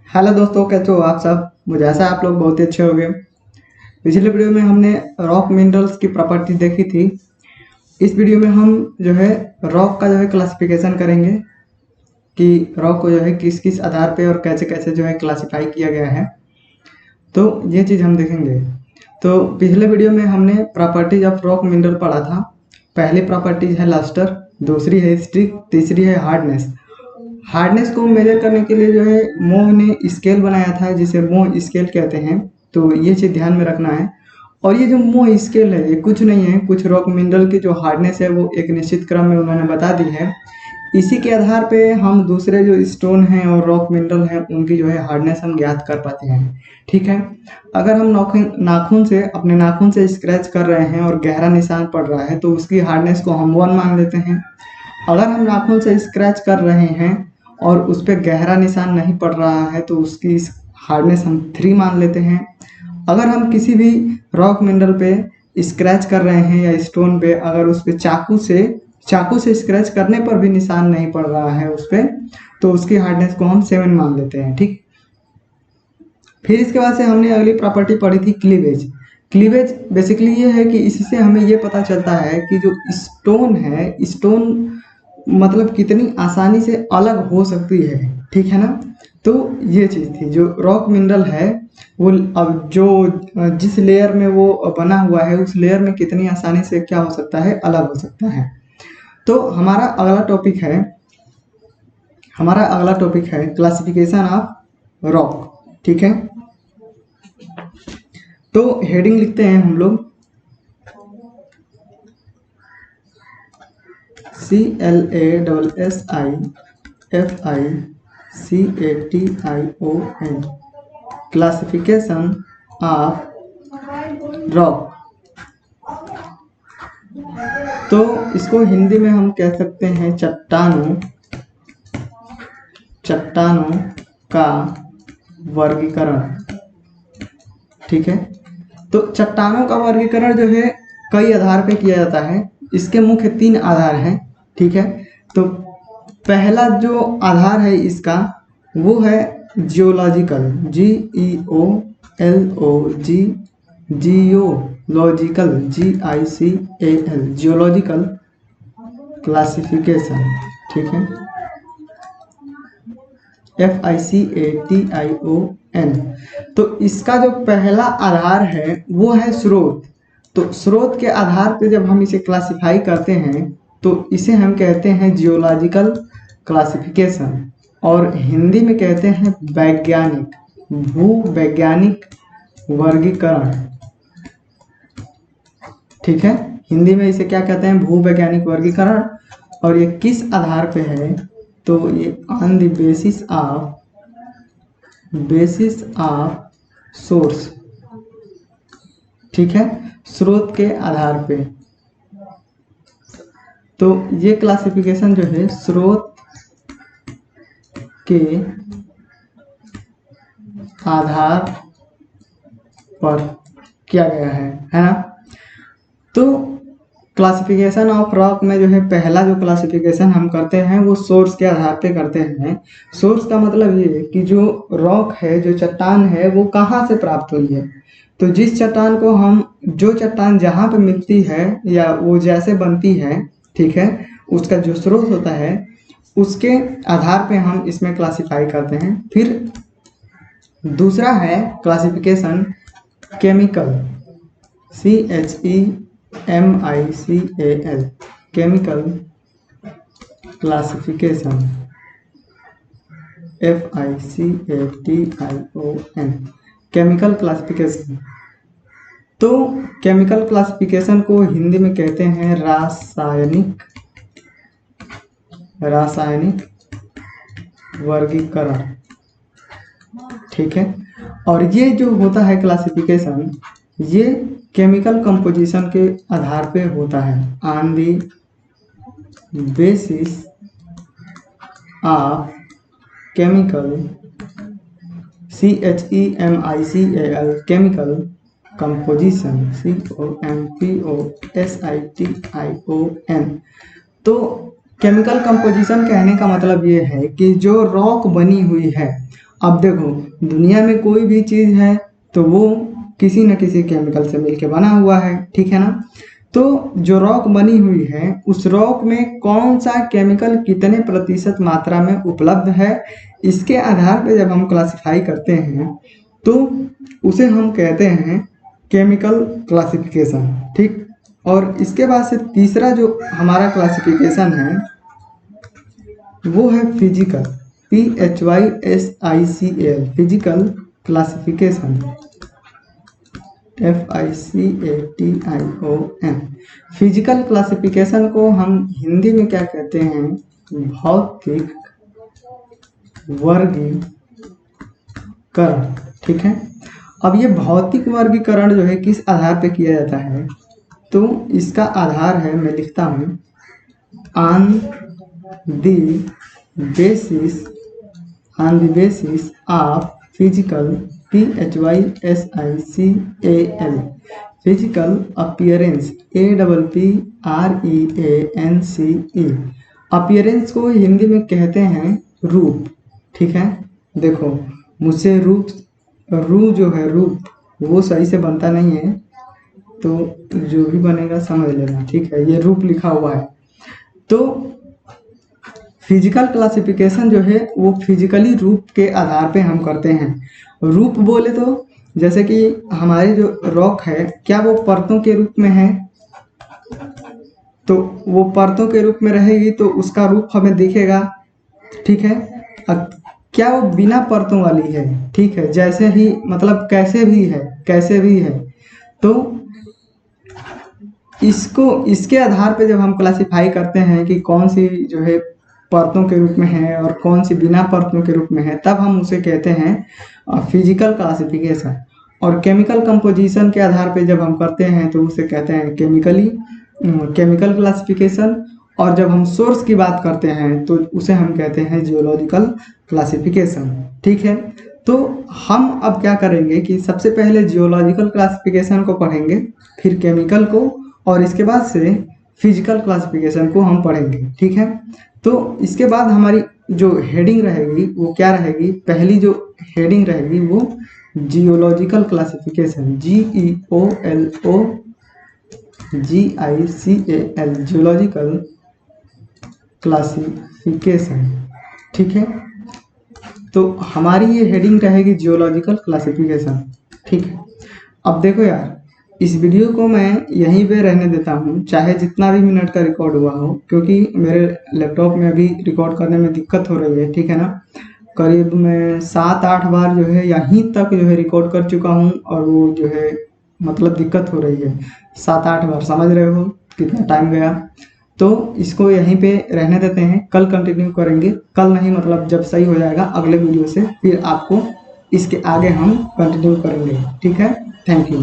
Hello दोस्तों, कैसे हो आप सब। मुझे ऐसा आप लोग बहुत ही अच्छे हो गए। पिछले वीडियो में हमने रॉक मिनरल्स की प्रॉपर्टी देखी थी। इस वीडियो में हम जो है रॉक का जो है क्लासिफिकेशन करेंगे कि रॉक को जो है किस किस आधार पे और कैसे कैसे जो है क्लासिफाई किया गया है। तो ये चीज़ हम देखेंगे। तो पिछले वीडियो में हमने प्रॉपर्टीज ऑफ रॉक मिनरल पढ़ा था। पहली प्रॉपर्टीज है लस्टर, दूसरी है स्ट्रिक, तीसरी है हार्डनेस। हार्डनेस को मेजर करने के लिए जो है मोह ने स्केल बनाया था, जिसे मोह स्केल कहते हैं। तो ये चीज़ ध्यान में रखना है। और ये जो मोह स्केल है ये कुछ नहीं है, कुछ रॉक मिनरल की जो हार्डनेस है वो एक निश्चित क्रम में उन्होंने बता दी है। इसी के आधार पे हम दूसरे जो स्टोन हैं और रॉक मिनरल हैं उनकी जो है हार्डनेस हम ज्ञात कर पाते हैं। ठीक है। अगर हम नाखून से अपने नाखून से स्क्रैच कर रहे हैं और गहरा निशान पड़ रहा है तो उसकी हार्डनेस को हम 1 मान लेते हैं। अगर हम नाखून से स्क्रैच कर रहे हैं और उस पर गहरा निशान नहीं पड़ रहा है तो उसकी हार्डनेस हम 3 मान लेते हैं। अगर हम किसी भी रॉक मिनरल पे स्क्रैच कर रहे हैं या स्टोन पे, अगर उस पे चाकू से स्क्रैच करने पर भी निशान नहीं पड़ रहा है उस पे, तो उसकी हार्डनेस को हम 7 मान लेते हैं। ठीक। फिर इसके बाद से हमने अगली प्रॉपर्टी पढ़ी थी क्लीवेज। क्लीवेज बेसिकली ये है कि इससे हमें ये पता चलता है कि जो स्टोन है, स्टोन मतलब कितनी आसानी से अलग हो सकती है। ठीक है ना। तो ये चीज़ थी जो रॉक मिनरल है वो अब जो जिस लेयर में वो बना हुआ है उस लेयर में कितनी आसानी से क्या हो सकता है, अलग हो सकता है। तो हमारा अगला टॉपिक है क्लासिफिकेशन ऑफ रॉक। ठीक है। तो हेडिंग लिखते हैं हम लोग CLASSIFICATION क्लासिफिकेशन ऑफ रॉक। तो इसको हिंदी में हम कह सकते हैं चट्टानों का वर्गीकरण। ठीक है। तो चट्टानों का वर्गीकरण जो है कई आधार पे किया जाता है। इसके मुख्य 3 आधार हैं। ठीक है। तो पहला जो आधार है इसका वो है जियोलॉजिकल, GEOLOGICAL जियोलॉजिकल क्लासिफिकेशन। ठीक है। FICATION। तो इसका जो पहला आधार है वो है स्रोत। तो स्रोत के आधार पे जब हम इसे क्लासिफाई करते हैं तो इसे हम कहते हैं जियोलॉजिकल क्लासिफिकेशन, और हिंदी में कहते हैं भूवैज्ञानिक वर्गीकरण। ठीक है। हिंदी में इसे क्या कहते हैं, भूवैज्ञानिक वर्गीकरण। और ये किस आधार पे है, तो ये on the basis of source. ठीक है। स्रोत के आधार पे। तो ये क्लासिफिकेशन जो है स्रोत के आधार पर किया गया है ना। तो क्लासिफिकेशन ऑफ रॉक में जो है पहला जो क्लासिफिकेशन हम करते हैं वो सोर्स के आधार पे करते हैं। सोर्स का मतलब ये कि जो रॉक है, जो चट्टान है, वो कहाँ से प्राप्त हुई है। तो जिस चट्टान को जो चट्टान जहाँ पे मिलती है या वो जैसे बनती है, ठीक है, उसका जो स्रोत होता है उसके आधार पे हम इसमें क्लासिफाई करते हैं। फिर दूसरा है classification chemical, CHEMICAL chemical classification, FICATION chemical classification. तो केमिकल क्लासिफिकेशन को हिंदी में कहते हैं रासायनिक वर्गीकरण। ठीक है। और ये जो होता है क्लासिफिकेशन, ये केमिकल कंपोजिशन के आधार पे होता है, on the basis of chemical, CHEMICAL chemical composition, COMPOSITION। तो केमिकल कंपोजिशन कहने का मतलब ये है कि जो रॉक बनी हुई है अब देखो, दुनिया में कोई भी चीज़ है तो वो किसी न किसी केमिकल से मिलके बना हुआ है, ठीक है ना। तो जो रॉक बनी हुई है उस रॉक में कौन सा केमिकल कितने प्रतिशत मात्रा में उपलब्ध है, इसके आधार पे जब हम क्लासिफाई करते हैं तो उसे हम कहते हैं केमिकल क्लासिफिकेशन, ठीक। और इसके बाद से तीसरा जो हमारा क्लासिफिकेशन है वो है physical, PHYSICAL, physical classification, FICATION। Physical classification को हम हिंदी में क्या कहते हैं, भौतिक वर्गीकरण, ठीक है। अब ये भौतिक वर्गीकरण जो है किस आधार पे किया जाता है, तो इसका आधार है, मैं लिखता हूँ, on the basis of physical, PHYSICAL, physical appearance, APPREANCE। Appearance को हिंदी में कहते हैं रूप, ठीक है। देखो, मुझसे रू जो है रूप वो सही से बनता नहीं है, तो जो भी बनेगा समझ लेना, ठीक है। ये रूप लिखा हुआ है। तो फिजिकल क्लासिफिकेशन जो है वो फिजिकली रूप के आधार पे हम करते हैं। रूप बोले तो जैसे कि हमारी जो रॉक है, क्या वो परतों के रूप में है, तो वो परतों के रूप में रहेगी तो उसका रूप हमें दिखेगा, ठीक है। क्या वो बिना परतों वाली है, ठीक है, जैसे ही मतलब कैसे भी है, तो इसके आधार पे जब हम क्लासिफाई करते हैं कि कौन सी जो है परतों के रूप में है और कौन सी बिना परतों के रूप में है, तब हम उसे कहते हैं फिजिकल क्लासिफिकेशन। और केमिकल कंपोजिशन के आधार पे जब हम करते हैं तो उसे कहते हैं केमिकल क्लासिफिकेशन। और जब हम सोर्स की बात करते हैं तो उसे हम कहते हैं जियोलॉजिकल क्लासिफिकेशन, ठीक है। तो हम अब क्या करेंगे कि सबसे पहले जियोलॉजिकल क्लासिफिकेशन को पढ़ेंगे, फिर केमिकल को, और इसके बाद से फिजिकल क्लासिफिकेशन को हम पढ़ेंगे, ठीक है। तो इसके बाद हमारी जो हेडिंग रहेगी वो क्या रहेगी, पहली जो हेडिंग रहेगी वो geological classification, GEOLOGICAL, geological classification, ठीक है। तो हमारी ये हेडिंग रहेगी जियोलॉजिकल क्लासिफिकेशन, ठीक है। अब देखो यार, इस वीडियो को मैं यहीं पे रहने देता हूँ, चाहे जितना भी मिनट का रिकॉर्ड हुआ हो, क्योंकि मेरे लैपटॉप में अभी रिकॉर्ड करने में दिक्कत हो रही है, ठीक है ना। करीब मैं 7-8 बार जो है यहीं तक जो है रिकॉर्ड कर चुका हूँ, और वो जो है मतलब दिक्कत हो रही है। 7-8 बार, समझ रहे हो कितना टाइम गया। तो इसको यहीं पे रहने देते हैं, कल कंटिन्यू करेंगे, कल नहीं मतलब जब सही हो जाएगा अगले वीडियो से फिर आपको इसके आगे हम कंटिन्यू करेंगे, ठीक है। Thank you.